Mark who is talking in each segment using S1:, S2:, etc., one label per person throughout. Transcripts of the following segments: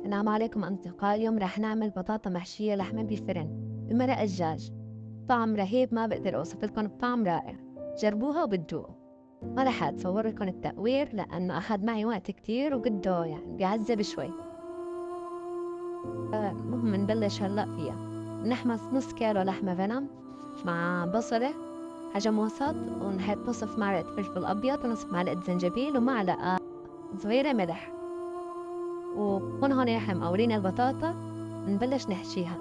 S1: السلام عليكم أصدقائي. اليوم رح نعمل بطاطا محشية لحمة بالفرن بمرق الدجاج. طعم رهيب، ما بقدر أوصف لكم الطعم رائع. جربوها وبتدوقوا. ما رح أتصور لكم التقوير لأنه أخذ معي وقت كتير وبده بيعذب شوي. المهم نبلش هلأ فيها. نحمص نص كيلو لحمة فنم مع بصلة حجم وسط، ونحط نصف معلقة فلفل أبيض ونصف معلقة زنجبيل ومعلقة صغيرة ملح. وكون هون نحن مقورين البطاطا نبلش نحشيها،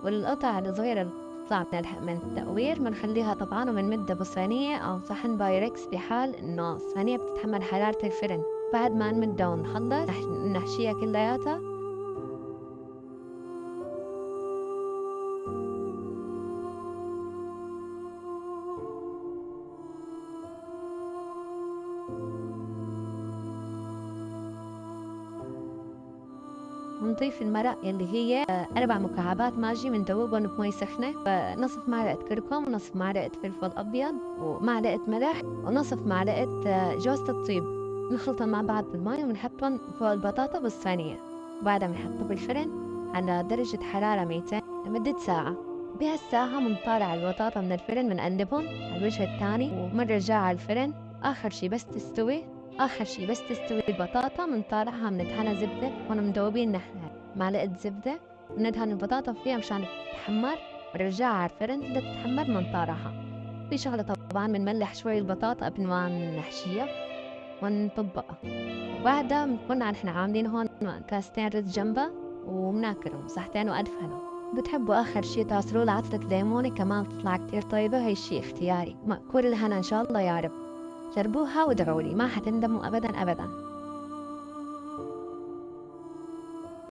S1: والقطع الصغيرة اللي بتطلع من التقوير بنخليها طبعا وبنمدها بصينية أو صحن بايركس بحال إنه الصينية بتتحمل حرارة الفرن. بعد ما نمدها ونخلص نحشيها كلياتها. ونضيف المرق اللي هي 4 مكعبات ماجي بندوبهم بمي سخنة، ونصف معلقة كركم ونصف معلقة فلفل أبيض ومعلقة ملح ونصف معلقة جوزة الطيب. نخلطهم مع بعض بالمي ونحطهم فوق البطاطا بالصينية. بعدها بنحطه بالفرن على درجة حرارة 200 لمدة ساعة. بهالساعة بنطلع البطاطا من الفرن، بنقلبهم على الوجه الثاني وبنرجعها على الفرن. آخر شي بس تستوي البطاطا بنطلعها بندهنها زبدة. هون مدوبين نحن معلقة زبدة وندهن البطاطا فيها مشان تتحمر، ونرجعها على الفرن لتتحمر بنطلعها. في شغلة طبعا بنملح شوي البطاطا قبل ما نحشيها ونطبقها. وبعدها بنكون نحن عاملين هون كاستين رز جنبها وبناكلهم صحتين وأدفنهم. بتحبوا آخر شي تعصروا له عصرة ليمونة كمان تطلع كتير طيبة. هي شي اختياري. مأكول الهنا إن شاء الله يا رب. جربوها وادعوا لي، ما حتندموا أبدا أبدا.